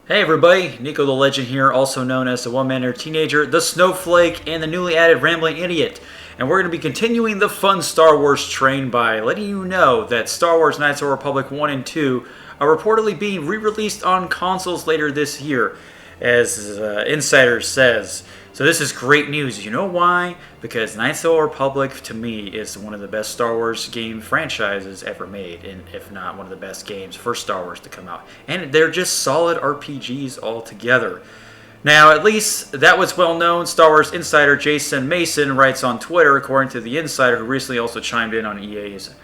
Hey everybody, Nico the Legend here, also known as the one-man teenager, the Snowflake, and the newly added Rambling Idiot. And we're going to be continuing the fun Star Wars train by letting you know that Star Wars Knights of the Republic 1 and 2 are reportedly being re-released on consoles later this year, as Insider says. So this is great news. You know why? Because Knights of the Republic, to me, is one of the best Star Wars game franchises ever made, and if not one of the best games for Star Wars to come out. And they're just solid RPGs altogether. Now, at least that was well known. Star Wars insider Jason Mason writes on Twitter, according to the insider, who recently also chimed in on EA's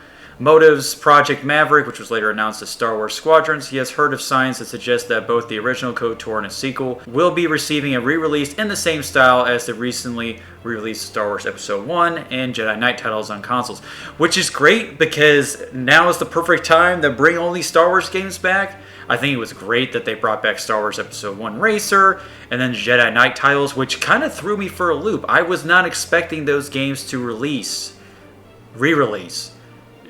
Motive's Project Maverick, which was later announced as Star Wars Squadrons. He has heard of signs that suggest that both the original KOTOR and its sequel will be receiving a re-release in the same style as the recently re-released Star Wars Episode 1 and Jedi Knight titles on consoles. Which is great because now is the perfect time to bring all these Star Wars games back. I think it was great that they brought back Star Wars Episode 1 Racer and then Jedi Knight titles, which kind of threw me for a loop. I was not expecting those games to re-release.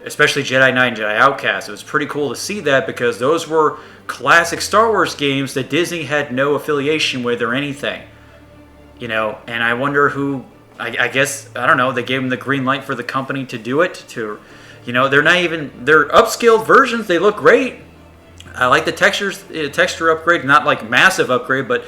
Especially Jedi Knight and Jedi Outcast. It was pretty cool to see that because those were classic Star Wars games that Disney had no affiliation with or anything. You know, and I wonder who, I guess, I don't know, they gave them the green light for the company to do it. They're not even, they're upscaled versions, they look great. I like the texture upgrade, not like massive upgrade, but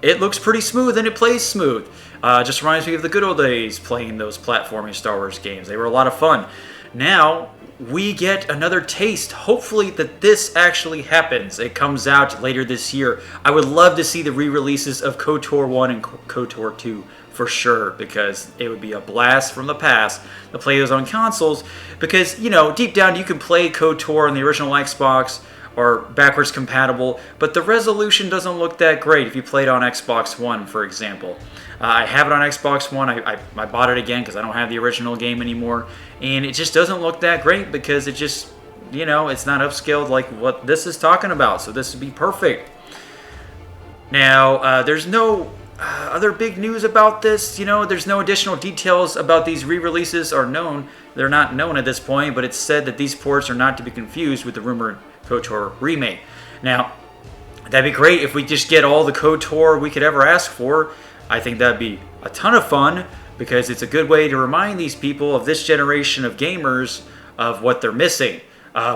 it looks pretty smooth and it plays smooth. Just reminds me of the good old days playing those platforming Star Wars games. They were a lot of fun. Now, we get another taste, hopefully, that this actually happens. It comes out later this year. I would love to see the re-releases of KOTOR 1 and KOTOR 2 for sure, because it would be a blast from the past to play those on consoles, because, you know, deep down you can play KOTOR on the original Xbox or backwards compatible, but the resolution doesn't look that great if you play it on Xbox One, for example. I have it on Xbox One. I bought it again because I don't have the original game anymore, and it just doesn't look that great because it just, you know, it's not upscaled like what this is talking about, so this would be perfect. Now, there's no other big news about this. You know, there's no additional details about these re-releases are known. They're not known at this point, but it's said that these ports are not to be confused with the rumored KOTOR remake. Now, that'd be great if we just get all the KOTOR we could ever ask for. I think that'd be a ton of fun because it's a good way to remind these people of this generation of gamers of what they're missing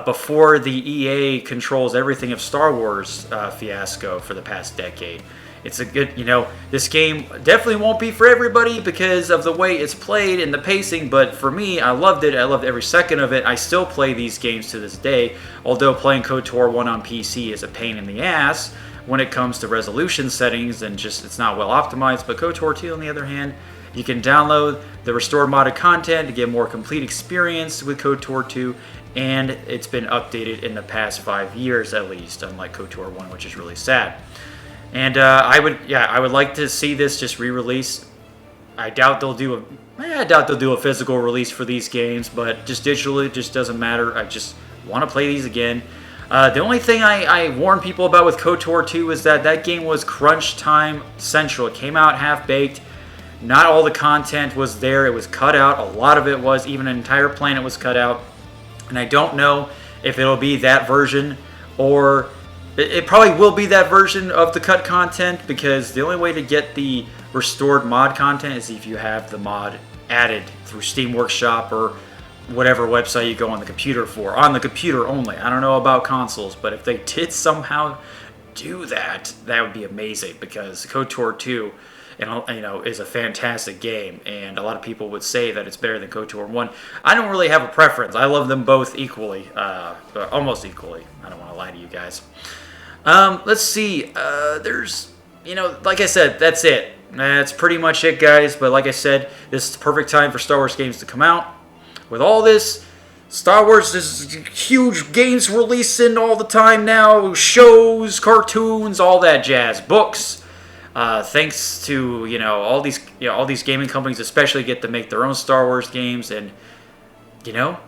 before the EA controls everything of Star Wars fiasco for the past decade. It's a good, you know, this game definitely won't be for everybody because of the way it's played and the pacing, but for me, I loved it. I loved every second of it. I still play these games to this day, although playing KOTOR 1 on PC is a pain in the ass when it comes to resolution settings and just it's not well optimized. But KOTOR 2, on the other hand, you can download the restored modded content to get a more complete experience with KOTOR 2, and it's been updated in the past 5 years at least, unlike KOTOR 1, which is really sad. And I would like to see this just re-release. I doubt they'll do a physical release for these games, but just digitally, it just doesn't matter. I just want to play these again. The only thing I warn people about with KOTOR 2 is that game was crunch time central. It came out half-baked. Not all the content was there. It was cut out. A lot of it was. Even an entire planet was cut out. And I don't know if it'll be that version or... It probably will be that version of the cut content because the only way to get the restored mod content is if you have the mod added through Steam Workshop or whatever website you go on the computer for. On the computer only. I don't know about consoles, but if they did somehow do that, that would be amazing because KOTOR 2 is a fantastic game, and a lot of people would say that it's better than KOTOR 1. I don't really have a preference. I love them both equally, almost equally. I don't want to lie to you guys. Let's see, there's, like I said, that's it. That's pretty much it, guys, but like I said, this is the perfect time for Star Wars games to come out. With all this, Star Wars is huge games releasing all the time now, shows, cartoons, all that jazz, books. Thanks to, all these gaming companies especially get to make their own Star Wars games, and, don't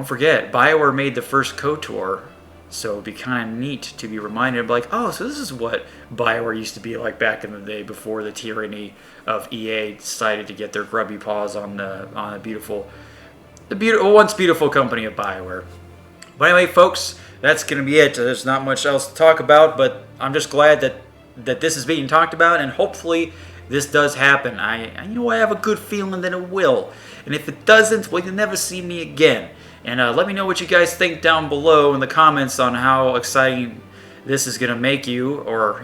forget, BioWare made the first KOTOR. So it'd be kind of neat to be reminded of, like, oh, so this is what BioWare used to be like back in the day before the tyranny of EA decided to get their grubby paws on the once beautiful company of BioWare. But anyway, folks, that's going to be it. There's not much else to talk about, but I'm just glad that this is being talked about, and hopefully this does happen. I have a good feeling that it will. And if it doesn't, well, you'll never see me again. And let me know what you guys think down below in the comments on how exciting this is going to make you, or,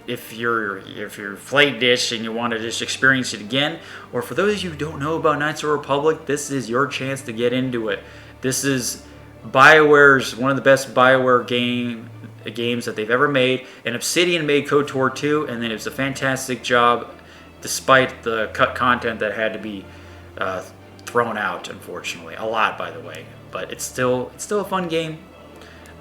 if you're Flight Dish and you want to just experience it again. Or for those of you who don't know about Knights of the Republic, this is your chance to get into it. This is BioWare's one of the best BioWare games that they've ever made. And Obsidian made KOTOR 2, and then it was a fantastic job despite the cut content that had to be thrown out, unfortunately. A lot, by the way. But it's still a fun game.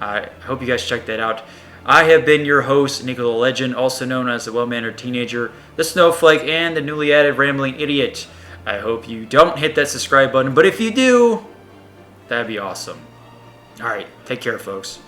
I hope you guys check that out. I have been your host, NikoTheLegend, also known as the well-mannered teenager, the snowflake, and the newly added rambling idiot. I hope you don't hit that subscribe button, but if you do, that'd be awesome. Alright, take care, folks.